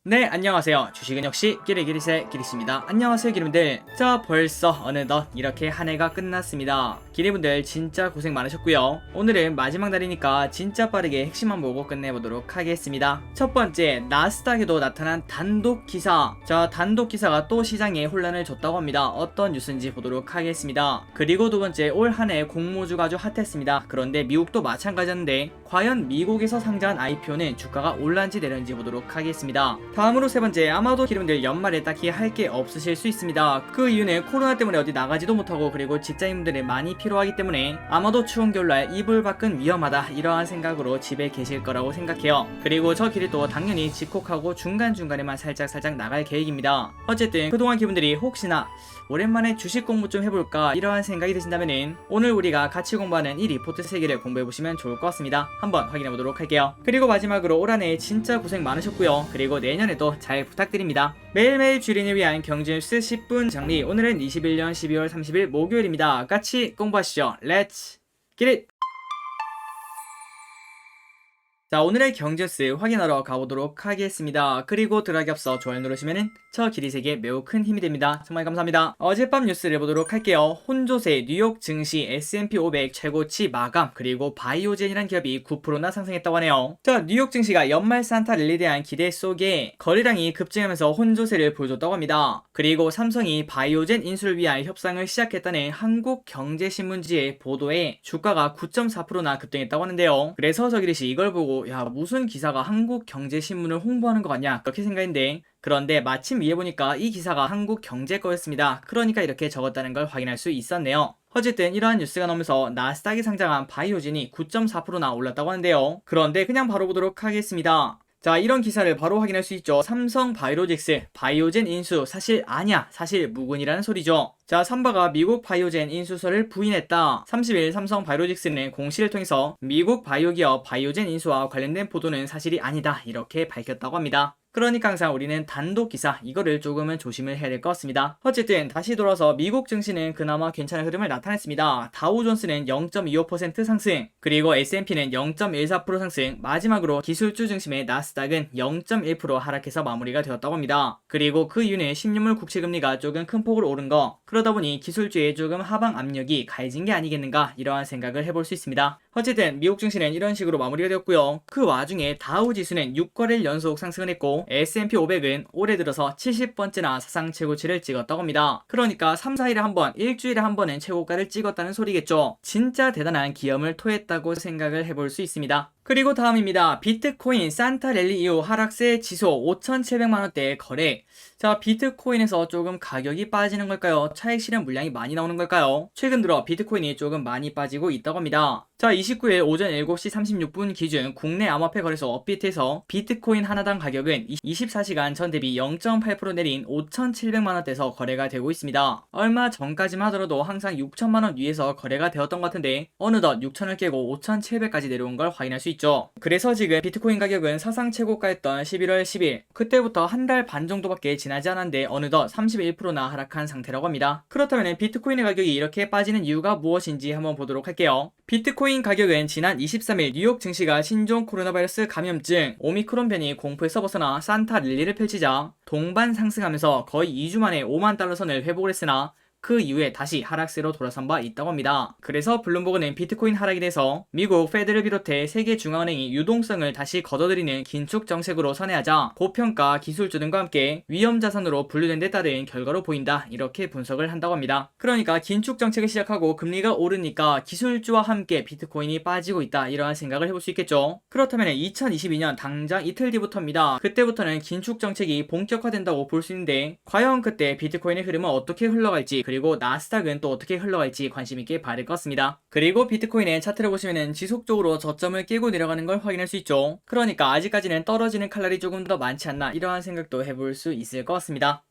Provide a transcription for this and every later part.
네, 안녕하세요. 주식은 역시 끼리끼리새 끼리씨입니다. 안녕하세요, 기름들. 자, 벌써 어느덧 이렇게 한 해가 끝났습니다. 기리분들 진짜 고생 많으셨고요. 오늘은 마지막 날이니까 진짜 빠르게 핵심만 보고 끝내보도록 하겠습니다. 첫 번째, 나스닥에도 나타난 단독 기사. 자, 단독 기사가 또 시장에 혼란을 줬다고 합니다. 어떤 뉴스인지 보도록 하겠습니다. 그리고 두 번째, 올 한 해 공모주가 아주 핫했습니다. 그런데 미국도 마찬가지였는데 과연 미국에서 상장한 IPO는 주가가 올랐는지 내렸는지 보도록 하겠습니다. 다음으로 세 번째, 아마도 기름들 연말에 딱히 할 게 없으실 수 있습니다. 그 이유는 코로나 때문에 어디 나가지도 못하고 그리고 직장인분들이 많이 필요하기 때문에 아마도 추운 겨울날 이불 밖은 위험하다 이러한 생각으로 집에 계실 거라고 생각해요. 그리고 저 길이도 당연히 집콕하고 중간중간에만 살짝 나갈 계획입니다. 어쨌든 그동안 기분들이 혹시나 오랜만에 주식 공부 좀 해볼까 이러한 생각이 드신다면은 오늘 우리가 같이 공부하는 이 리포트 3개를 공부해보시면 좋을 것 같습니다. 한번 확인해보도록 할게요. 그리고 마지막으로 올 한 해 진짜 고생 많으셨고요. 그리고 내년에도 잘 부탁드립니다. 매일매일 주린을 위한 경제뉴스 10분 정리. 오늘은 21년 12월 30일 목요일입니다. 같이 공부하시죠. Let's get it! 자, 오늘의 경제뉴스 확인하러 가보도록 하겠습니다. 그리고 들어가기 앞서 좋아요 누르시면은 저 길이세계에 매우 큰 힘이 됩니다. 정말 감사합니다. 어젯밤 뉴스를 보도록 할게요. 혼조세, 뉴욕 증시, S&P 500 최고치 마감, 그리고 바이오젠이란 기업이 9%나 상승했다고 하네요. 자, 뉴욕 증시가 연말 산타 랠리에 대한 기대 속에 거래량이 급증하면서 혼조세를 보여줬다고 합니다. 그리고 삼성이 바이오젠 인수를 위한 협상을 시작했다는 한국경제신문지의 보도에 주가가 9.4%나 급등했다고 하는데요. 그래서 저 길이씨 이걸 보고 야, 무슨 기사가 한국경제신문을 홍보하는 거 같냐 그렇게 생각했는데, 그런데 마침 위에 보니까 이 기사가 한국경제 거였습니다. 그러니까 이렇게 적었다는 걸 확인할 수 있었네요. 어쨌든 이러한 뉴스가 나오면서 나스닥이 상장한 바이오젠이 9.4%나 올랐다고 하는데요. 그런데 그냥 바로 보도록 하겠습니다. 자, 이런 기사를 바로 확인할 수 있죠. 삼성 바이오로직스, 바이오젠 인수 사실 아냐, 사실 무근이라는 소리죠. 자, 삼바가 미국 바이오젠 인수설을 부인했다. 30일 삼성 바이오로직스는 공시를 통해서 미국 바이오 기업 바이오젠 인수와 관련된 보도는 사실이 아니다 이렇게 밝혔다고 합니다. 그러니까 항상 우리는 단독 기사 이거를 조금은 조심을 해야 될 것 같습니다. 어쨌든 다시 돌아서 미국 증시는 그나마 괜찮은 흐름을 나타냈습니다. 다우존스는 0.25% 상승, 그리고 S&P는 0.14% 상승, 마지막으로 기술주 중심의 나스닥은 0.1% 하락해서 마무리가 되었다고 합니다. 그리고 그 이유는 신유물 국채금리가 조금 큰 폭으로 오른 거, 그러다 보니 기술주에 조금 하방 압력이 가해진 게 아니겠는가 이러한 생각을 해볼 수 있습니다. 어쨌든 미국 증시는 이런 식으로 마무리가 되었고요. 그 와중에 다우 지수는 6거래일 연속 상승을 했고 S&P 500은 올해 들어서 70번째나 사상 최고치를 찍었다고 합니다. 그러니까 3, 4일에 한 번, 일주일에 한 번은 최고가를 찍었다는 소리겠죠. 진짜 대단한 기염을 토했다고 생각을 해볼 수 있습니다. 그리고 다음입니다. 비트코인 산타 랠리 이후 하락세 지속 5,700만원대 거래. 자, 비트코인에서 조금 가격이 빠지는 걸까요? 차익 실현 물량이 많이 나오는 걸까요? 최근 들어 비트코인이 조금 많이 빠지고 있다고 합니다. 자, 29일 오전 7시 36분 기준 국내 암호화폐 거래소 업비트에서 비트코인 하나당 가격은 24시간 전 대비 0.8% 내린 5,700만원대에서 거래가 되고 있습니다. 얼마 전까지만 하더라도 항상 6천만원 위에서 거래가 되었던 것 같은데 어느덧 6천을 깨고 5,700까지 내려온 걸 확인할 수 있죠. 그래서 지금 비트코인 가격은 사상 최고가였던 11월 10일 그때부터 한 달 반 정도밖에 지나지 않았는데 어느덧 31%나 하락한 상태라고 합니다. 그렇다면 비트코인의 가격이 이렇게 빠지는 이유가 무엇인지 한번 보도록 할게요. 비트코인 가격은 지난 23일 뉴욕 증시가 신종 코로나 바이러스 감염증 오미크론 변이 공포에서 벗어나 산타 랠리를 펼치자 동반 상승하면서 거의 2주 만에 5만 달러 선을 회복을 했으나 그 이후에 다시 하락세로 돌아선 바 있다고 합니다. 그래서 블룸버그는 비트코인 하락에 대해서 미국 페드를 비롯해 세계 중앙은행이 유동성을 다시 걷어들이는 긴축 정책으로 선회하자 고평가 기술주 등과 함께 위험자산으로 분류된 데 따른 결과로 보인다 이렇게 분석을 한다고 합니다. 그러니까 긴축 정책을 시작하고 금리가 오르니까 기술주와 함께 비트코인이 빠지고 있다 이러한 생각을 해볼 수 있겠죠. 그렇다면 2022년 당장 이틀 뒤부터입니다. 그때부터는 긴축 정책이 본격화된다고 볼 수 있는데 과연 그때 비트코인의 흐름은 어떻게 흘러갈지 그리고 나스닥은 또 어떻게 흘러갈지 관심있게 봐야 될 것 같습니다. 그리고 비트코인의 차트를 보시면은 지속적으로 저점을 깨고 내려가는 걸 확인할 수 있죠. 그러니까 아직까지는 떨어지는 칼날이 조금 더 많지 않나 이러한 생각도 해볼 수 있을 것 같습니다.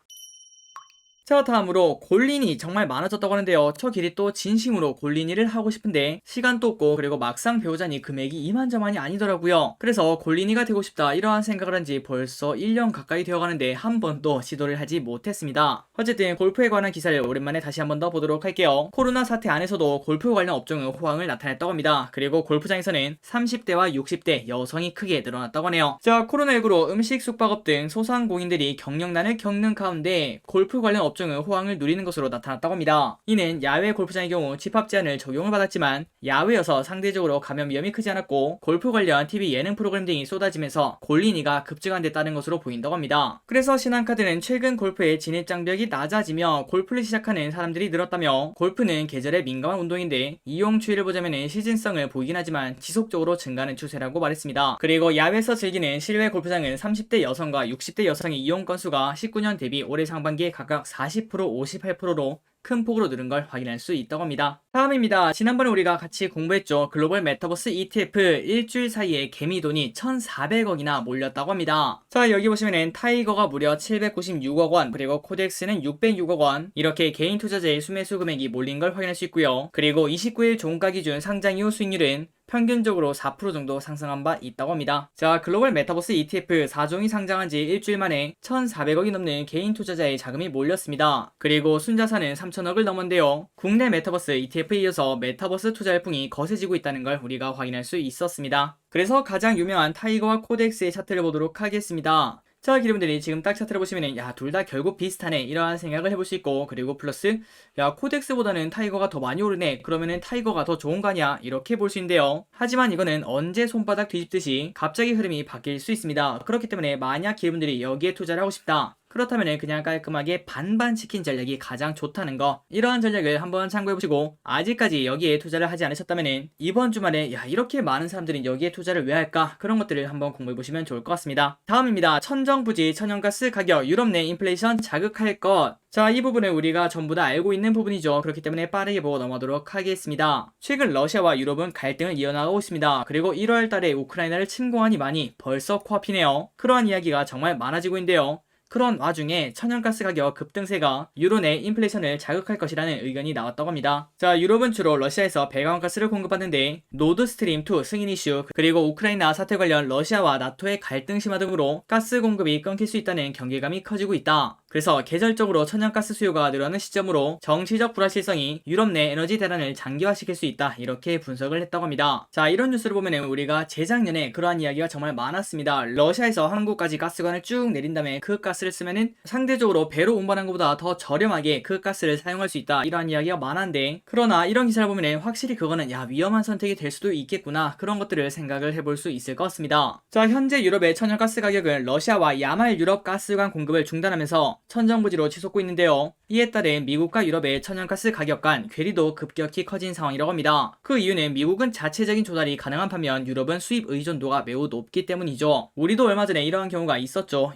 자, 다음으로 골린이 정말 많아졌다고 하는데요. 저 길이 또 진심으로 골린이를 하고 싶은데 시간도 없고 그리고 막상 배우자니 금액이 이만저만이 아니더라고요. 그래서 골린이가 되고 싶다 이러한 생각을 한 지 벌써 1년 가까이 되어가는데 한 번도 시도를 하지 못했습니다. 어쨌든 골프에 관한 기사를 오랜만에 다시 한 번 더 보도록 할게요. 코로나 사태 안에서도 골프 관련 업종은 호황을 나타냈다고 합니다. 그리고 골프장에서는 30대와 60대 여성이 크게 늘어났다고 하네요. 자, 코로나19로 음식 숙박업 등 소상공인들이 경영난을 겪는 가운데 골프 관련 업종은 호황을 누리는 것으로 나타났다고 합니다. 이는 야외 골프장의 경우 집합 제한을 적용을 받았지만 야외여서 상대적으로 감염 위험이 크지 않았고 골프 관련 TV 예능 프로그램 등이 쏟아지면서 골린이가 급증한 데 따른 것으로 보인다고 합니다. 그래서 신한카드는 최근 골프의 진입 장벽이 낮아지며 골프를 시작하는 사람들이 늘었다며 골프는 계절에 민감한 운동인데 이용 추이를 보자면 시즌성을 보이긴 하지만 지속적으로 증가하는 추세라고 말했습니다. 그리고 야외에서 즐기는 실외 골프장은 30대 여성과 60대 여성의 이용 건수가 19년 대비 올해 상반기에 각각 40%, 58%로 큰 폭으로 늘은 걸 확인할 수 있다고 합니다. 다음입니다. 지난번에 우리가 같이 공부했죠. 글로벌 메타버스 ETF 일주일 사이에 개미돈이 1,400억이나 몰렸다고 합니다. 자, 여기 보시면은 타이거가 무려 796억 원, 그리고 코덱스는 606억 원, 이렇게 개인 투자자의 수매수 금액이 몰린 걸 확인할 수 있고요. 그리고 29일 종가 기준 상장 이후 수익률은 평균적으로 4% 정도 상승한 바 있다고 합니다. 자, 글로벌 메타버스 ETF 4종이 상장한 지 일주일 만에 1,400억이 넘는 개인 투자자의 자금이 몰렸습니다. 그리고 순자산은 3,000억을 넘었는데요. 국내 메타버스 ETF에 이어서 메타버스 투자 열풍이 거세지고 있다는 걸 우리가 확인할 수 있었습니다. 그래서 가장 유명한 타이거와 코덱스의 차트를 보도록 하겠습니다. 자, 여러분들이 지금 딱 차트를 보시면은 야, 둘 다 결국 비슷하네 이러한 생각을 해볼 수 있고, 그리고 플러스 야, 코덱스보다는 타이거가 더 많이 오르네, 그러면은 타이거가 더 좋은 거 아니야, 이렇게 볼 수 있는데요. 하지만 이거는 언제 손바닥 뒤집듯이 갑자기 흐름이 바뀔 수 있습니다. 그렇기 때문에 만약 여러분들이 여기에 투자를 하고 싶다, 그렇다면 그냥 깔끔하게 반반 치킨 전략이 가장 좋다는 거, 이러한 전략을 한번 참고해보시고, 아직까지 여기에 투자를 하지 않으셨다면 이번 주말에 야, 이렇게 많은 사람들이 여기에 투자를 왜 할까, 그런 것들을 한번 공부해보시면 좋을 것 같습니다. 다음입니다. 천정부지 천연가스 가격 유럽 내 인플레이션 자극할 것. 자, 이 부분은 우리가 전부 다 알고 있는 부분이죠. 그렇기 때문에 빠르게 보고 넘어가도록 하겠습니다. 최근 러시아와 유럽은 갈등을 이어나가고 있습니다. 그리고 1월 달에 우크라이나를 침공한 이만이 벌써 코앞이네요. 그러한 이야기가 정말 많아지고 있는데요. 그런 와중에 천연가스 가격 급등세가 유로 내 인플레이션을 자극할 것이라는 의견이 나왔다고 합니다. 자, 유럽은 주로 러시아에서 배관가스를 공급하는데 노드스트림2 승인 이슈, 그리고 우크라이나 사태 관련 러시아와 나토의 갈등 심화 등으로 가스 공급이 끊길 수 있다는 경계감이 커지고 있다. 그래서 계절적으로 천연가스 수요가 늘어나는 시점으로 정치적 불확실성이 유럽 내 에너지 대란을 장기화시킬 수 있다, 이렇게 분석을 했다고 합니다. 자, 이런 뉴스를 보면 우리가 재작년에 그러한 이야기가 정말 많았습니다. 러시아에서 한국까지 가스관을 쭉 내린 다음에 그 가스를 쓰면은 상대적으로 배로 운반한 것보다 더 저렴하게 그 가스를 사용할 수 있다, 이러한 이야기가 많았는데, 그러나 이런 기사를 보면 확실히 그거는 야, 위험한 선택이 될 수도 있겠구나, 그런 것들을 생각을 해볼 수 있을 것 같습니다. 자, 현재 유럽의 천연가스 가격은 러시아와 야말 유럽 가스관 공급을 중단하면서 천정부지로 치솟고 있는데요. 이에 따른 미국과 유럽의 천연가스 가격 간 괴리도 급격히 커진 상황이라고 합니다. 그 이유는 미국은 자체적인 조달이 가능한 반면 유럽은 수입 의존도가 매우 높기 때문이죠. 우리도 얼마 전에 이러한 경우가 있었죠.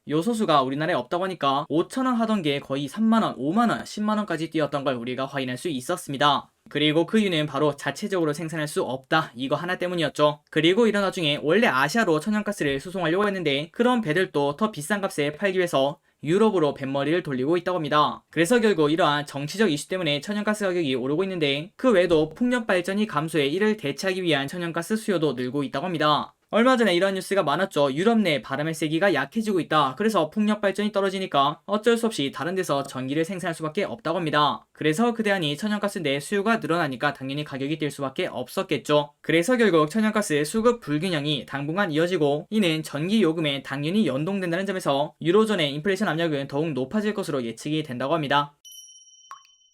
요소수가 우리나라에 없다고 하니까 5,000원 하던 게 거의 3만원, 5만원, 10만원까지 뛰었던 걸 우리가 확인할 수 있었습니다. 그리고 그 이유는 바로 자체적으로 생산할 수 없다, 이거 하나 때문이었죠. 그리고 이런 와중에 원래 아시아로 천연가스를 수송하려고 했는데 그런 배들도 더 비싼 값에 팔기 위해서 유럽으로 뱃머리를 돌리고 있다고 합니다. 그래서 결국 이러한 정치적 이슈 때문에 천연가스 가격이 오르고 있는데, 그 외에도 풍력 발전이 감소해 이를 대체하기 위한 천연가스 수요도 늘고 있다고 합니다. 얼마 전에 이런 뉴스가 많았죠. 유럽 내 바람의 세기가 약해지고 있다. 그래서 풍력 발전이 떨어지니까 어쩔 수 없이 다른 데서 전기를 생산할 수밖에 없다고 합니다. 그래서 그 대안이 천연가스 내 수요가 늘어나니까 당연히 가격이 뛸 수밖에 없었겠죠. 그래서 결국 천연가스 수급 불균형이 당분간 이어지고, 이는 전기 요금에 당연히 연동된다는 점에서 유로존의 인플레이션 압력은 더욱 높아질 것으로 예측이 된다고 합니다.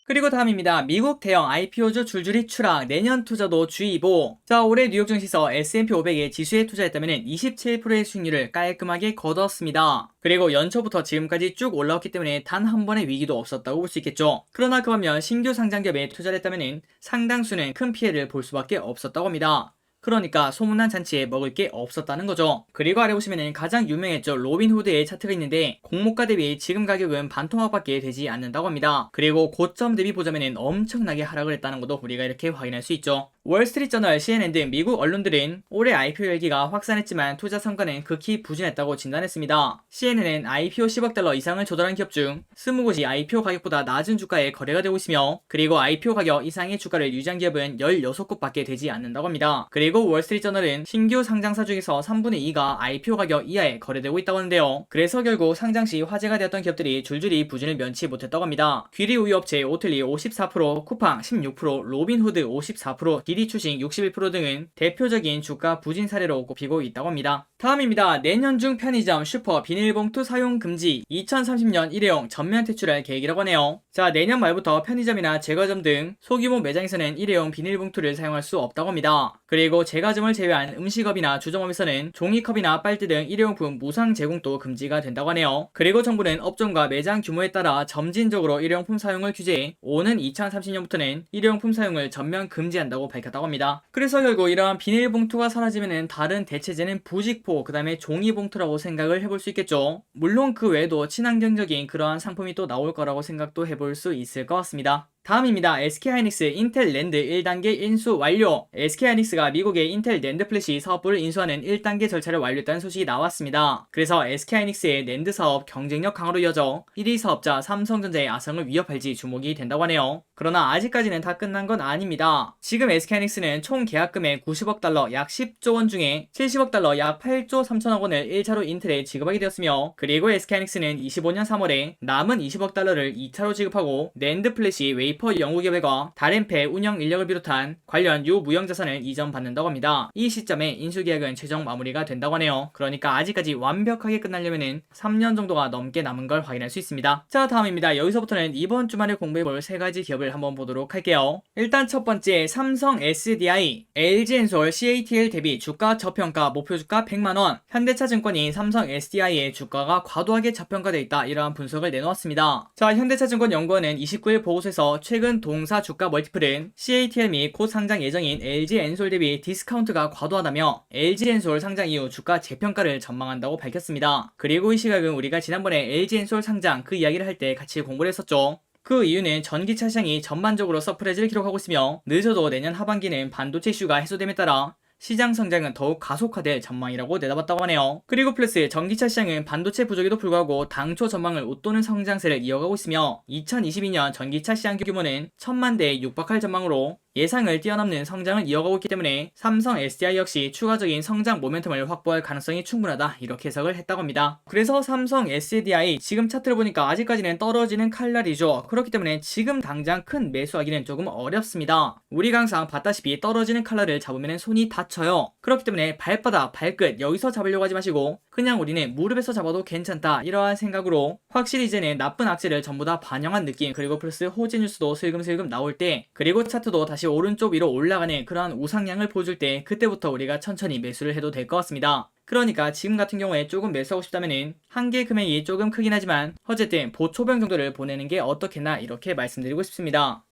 그리고 다음입니다. 미국 대형 IPO주 줄줄이 추락, 내년 투자도 주의보. 자, 올해 뉴욕 증시에서 S&P 500의 지수에 투자했다면 27%의 수익률을 깔끔하게 거뒀습니다. 그리고 연초부터 지금까지 쭉 올라왔기 때문에 단 한 번의 위기도 없었다고 볼 수 있겠죠. 그러나 그 반면 신규 상장 기업에 투자를 했다면 상당수는 큰 피해를 볼 수밖에 없었다고 합니다. 그러니까 소문난 잔치에 먹을 게 없었다는 거죠. 그리고 아래 보시면은 가장 유명했죠. 로빈후드의 차트가 있는데 공모가 대비 지금 가격은 반토막밖에 되지 않는다고 합니다. 그리고 고점 대비 보자면은 엄청나게 하락을 했다는 것도 우리가 이렇게 확인할 수 있죠. 월스트리트저널, CNN 등 미국 언론들은 올해 IPO 열기가 확산했지만 투자 성과는 극히 부진했다고 진단했습니다. CNN은 IPO 10억 달러 이상을 조달한 기업 중 20곳이 IPO 가격보다 낮은 주가에 거래가 되고 있으며, 그리고 IPO 가격 이상의 주가를 유지한 기업은 16곳밖에 되지 않는다고 합니다. 그리고 월스트리트저널은 신규 상장사 중에서 3분의 2가 IPO 가격 이하에 거래되고 있다고 하는데요. 그래서 결국 상장 시 화제가 되었던 기업들이 줄줄이 부진을 면치 못했다고 합니다. 귀리 우유 업체 오틀리 54%, 쿠팡 16%, 로빈후드 54%, 기리추식 61% 등은 대표적인 주가 부진 사례로 꼽히고 있다고 합니다. 다음입니다. 내년 중 편의점, 슈퍼, 비닐봉투 사용 금지 2030년 일회용 전면 퇴출할 계획이라고 하네요. 자, 내년 말부터 편의점이나 제과점 등 소규모 매장에서는 일회용 비닐봉투를 사용할 수 없다고 합니다. 그리고 제과점을 제외한 음식업이나 주점업에서는 종이컵이나 빨대 등 일회용품 무상 제공도 금지가 된다고 하네요. 그리고 정부는 업종과 매장 규모에 따라 점진적으로 일회용품 사용을 규제해 오는 2030년부터는 일회용품 사용을 전면 금지한다고 밝혔다고 합니다. 그래서 결국 이러한 비닐봉투가 사라지면은 다른 대체제는 부직포, 그 다음에 종이봉투라고 생각을 해볼 수 있겠죠. 물론 그 외에도 친환경적인 그러한 상품이 또 나올 거라고 생각도 해볼 수 있을 것 같습니다. 다음입니다. SK하이닉스 인텔 낸드 1단계 인수 완료. SK하이닉스가 미국의 인텔 낸드 플래시 사업부를 인수하는 1단계 절차를 완료했다는 소식이 나왔습니다. 그래서 SK하이닉스의 낸드 사업 경쟁력 강화로 이어져 1위 사업자 삼성전자의 아성을 위협할지 주목이 된다고 하네요. 그러나 아직까지는 다 끝난 건 아닙니다. 지금 SK하이닉스는 총 계약금의 90억 달러 약 10조 원 중에 70억 달러 약 8조 3천억 원을 1차로 인텔에 지급하게 되었으며, 그리고 SK하이닉스는 25년 3월에 남은 20억 달러를 2차로 지급하고 낸드 플래시 웨이퍼 연구개발과 다렘페 운영 인력을 비롯한 관련 유무형 자산을 이전받는다고 합니다. 이 시점에 인수계약은 최종 마무리가 된다고 하네요. 그러니까 아직까지 완벽하게 끝나려면은 3년 정도가 넘게 남은 걸 확인할 수 있습니다. 자, 다음입니다. 여기서부터는 이번 주말에 공부해볼 3가지 기업을 한번 보도록 할게요. 일단 첫 번째, 삼성 SDI, LG엔솔 CATL 대비 주가 저평가, 목표주가 100만원. 현대차증권이 삼성 SDI의 주가가 과도하게 저평가되어 있다, 이러한 분석을 내놓았습니다. 자, 현대차증권 연구원은 29일 보고서에서 최근 동사 주가 멀티플은 CATL 및 곧 상장 예정인 LG엔솔 대비 디스카운트가 과도하다며 LG엔솔 상장 이후 주가 재평가를 전망한다고 밝혔습니다. 그리고 이 시각은 우리가 지난번에 LG엔솔 상장 그 이야기를 할 때 같이 공부를 했었죠. 그 이유는 전기차 시장이 전반적으로 서프라이즈를 기록하고 있으며 늦어도 내년 하반기는 반도체 이슈가 해소됨에 따라 시장 성장은 더욱 가속화될 전망이라고 내다봤다고 하네요. 그리고 플러스 전기차 시장은 반도체 부족에도 불구하고 당초 전망을 웃도는 성장세를 이어가고 있으며 2022년 전기차 시장 규모는 1000만 대에 육박할 전망으로 예상을 뛰어넘는 성장을 이어가고 있기 때문에 삼성 SDI 역시 추가적인 성장 모멘텀을 확보할 가능성이 충분하다, 이렇게 해석을 했다고 합니다. 그래서 삼성 SDI 지금 차트를 보니까 아직까지는 떨어지는 칼날이죠. 그렇기 때문에 지금 당장 큰 매수하기는 조금 어렵습니다. 우리가 항상 봤다시피 떨어지는 칼날을 잡으면 손이 다쳐요. 그렇기 때문에 발바닥, 발끝 여기서 잡으려고 하지 마시고 그냥 우리는 무릎에서 잡아도 괜찮다, 이러한 생각으로 확실히 이제는 나쁜 악재를 전부 다 반영한 느낌, 그리고 플러스 호재 뉴스도 슬금슬금 나올 때, 그리고 차트도 다시 오른쪽 위로 올라가는 그러한 우상향을 보여줄 때 그때부터 우리가 천천히 매수를 해도 될 것 같습니다. 그러니까 지금 같은 경우에 조금 매수하고 싶다면은 한계 금액이 조금 크긴 하지만 어쨌든 보초병 정도를 보내는 게 어떻겠나, 이렇게 말씀드리고 싶습니다.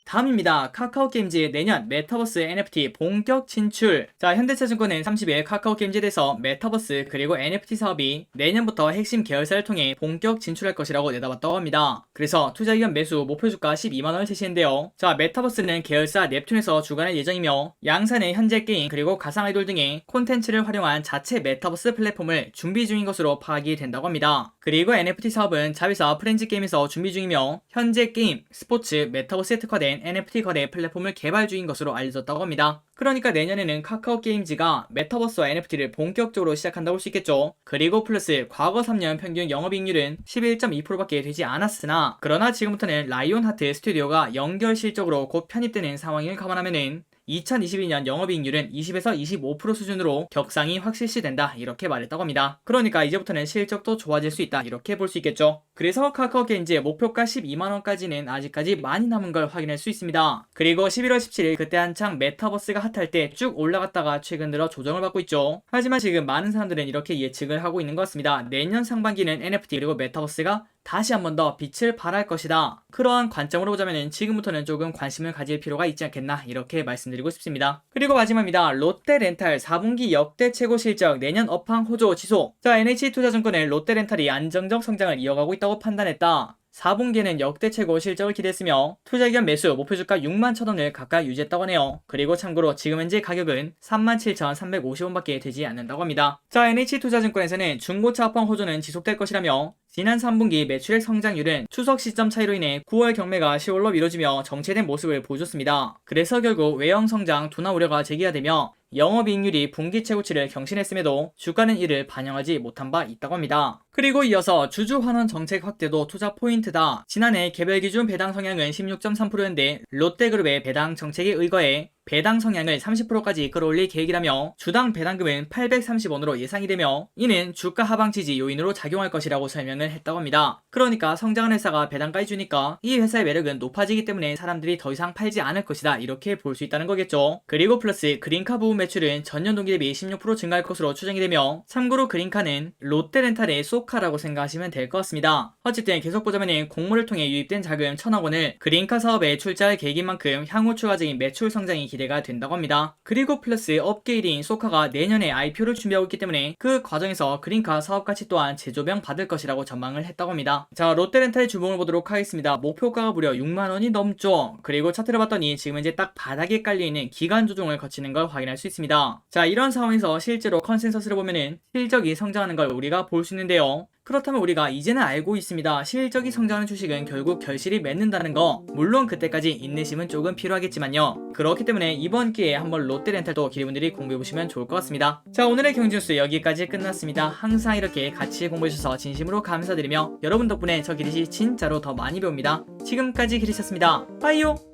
다음입니다. 카카오게임즈 내년 메타버스 NFT 본격 진출. 자, 현대차증권은 30일 카카오게임즈에 대해서 메타버스 그리고 NFT 사업이 내년부터 핵심 계열사를 통해 본격 진출할 것이라고 내다봤다고 합니다. 그래서 투자 의견 매수 목표주가 12만원을 제시했는데요. 자, 메타버스는 계열사 넵튠에서 주관할 예정이며 양산의 현재 게임 그리고 가상 아이돌 등의 콘텐츠를 활용한 자체 메타버스 플랫폼을 준비 중인 것으로 파악이 된다고 합니다. 그리고 NFT 사업은 자회사 프렌즈게임에서 준비 중이며 현재 게임, 스포츠, 메타버스에 특화된 NFT 거래 플랫폼을 개발 중인 것으로 알려졌다고 합니다. 그러니까 내년에는 카카오게임즈가 메타버스와 NFT를 본격적으로 시작한다고 볼 수 있겠죠. 그리고 플러스 과거 3년 평균 영업이익률은 11.2%밖에 되지 않았으나, 그러나 지금부터는 라이온하트 스튜디오가 연결 실적으로 곧 편입되는 상황을 감안하면은 2022년 영업이익률은 20에서 25% 수준으로 격상이 확실시된다, 이렇게 말했다고 합니다. 그러니까 이제부터는 실적도 좋아질 수 있다, 이렇게 볼 수 있겠죠. 그래서 카카오게임즈의 목표가 12만원까지는 아직까지 많이 남은 걸 확인할 수 있습니다. 그리고 11월 17일 그때 한창 메타버스가 핫할 때 쭉 올라갔다가 최근 들어 조정을 받고 있죠. 하지만 지금 많은 사람들은 이렇게 예측을 하고 있는 것 같습니다. 내년 상반기는 NFT 그리고 메타버스가 다시 한 번 더 빛을 발할 것이다. 그러한 관점으로 보자면 지금부터는 조금 관심을 가질 필요가 있지 않겠나 이렇게 말씀드리고 싶습니다. 그리고 마지막입니다. 롯데렌탈 4분기 역대 최고 실적 내년 업황 호조 지속. 자, NH투자증권은 롯데렌탈이 안정적 성장을 이어가고 있다고 판단했다. 4분기에는 역대 최고 실적을 기대했으며 투자 기업 매수 목표주가 61,000원을 가까이 유지했다고 하네요. 그리고 참고로 지금 현재 가격은 37,350원밖에 되지 않는다고 합니다. 자, NH투자증권에서는 중고차 업황 호조는 지속될 것이라며 지난 3분기 매출액 성장률은 추석 시점 차이로 인해 9월 경매가 10월로 미뤄지며 정체된 모습을 보여줬습니다. 그래서 결국 외형 성장 둔화 우려가 제기가 되며 영업이익률이 분기 최고치를 경신했음에도 주가는 이를 반영하지 못한 바 있다고 합니다. 그리고 이어서 주주 환원 정책 확대도 투자 포인트다. 지난해 개별 기준 배당 성향은 16.3%였는데 롯데그룹의 배당 정책에 의거해 배당 성향을 30%까지 끌어올릴 계획이라며 주당 배당금은 830원으로 예상이 되며 이는 주가 하방 지지 요인으로 작용할 것이라고 설명을 했다고 합니다. 그러니까 성장한 회사가 배당까지 주니까 이 회사의 매력은 높아지기 때문에 사람들이 더 이상 팔지 않을 것이다 이렇게 볼 수 있다는 거겠죠. 그리고 플러스 그린카 부분 매출은 전년 동기 대비 16% 증가할 것으로 추정이 되며 참고로 그린카는 롯데렌탈의 소카라고 생각하시면 될 것 같습니다. 어쨌든 계속 보자면 공모를 통해 유입된 자금 1,000억원을 그린카 사업에 출자할 계획인 만큼 향후 추가적인 매출 성장이 기대가 된다고 합니다. 그리고 플러스 업계 1위인 소카가 내년에 IPO를 준비하고 있기 때문에 그 과정에서 그린카 사업 가치 또한 재조명 받을 것이라고 전망을 했다고 합니다. 자, 롯데렌탈의 주봉을 보도록 하겠습니다. 목표가가 무려 6만원이 넘죠. 그리고 차트를 봤더니 지금 현재 딱 바닥에 깔려있는 기간 조정을 거치는 걸 확인할 수 있습니다. 자, 이런 상황에서 실제로 컨센서스를 보면은 실적이 성장하는 걸 우리가 볼 수 있는데요. 그렇다면 우리가 이제는 알고 있습니다. 실적이 성장하는 주식은 결국 결실이 맺는다는 거. 물론 그때까지 인내심은 조금 필요하겠지만요. 그렇기 때문에 이번 기회에 한번 롯데렌탈도 기대분들이 공부해보시면 좋을 것 같습니다. 자, 오늘의 경제뉴스 여기까지 끝났습니다. 항상 이렇게 같이 공부해주셔서 진심으로 감사드리며 여러분 덕분에 저 기리시 진짜로 더 많이 배웁니다. 지금까지 기리셨습니다. 빠이요.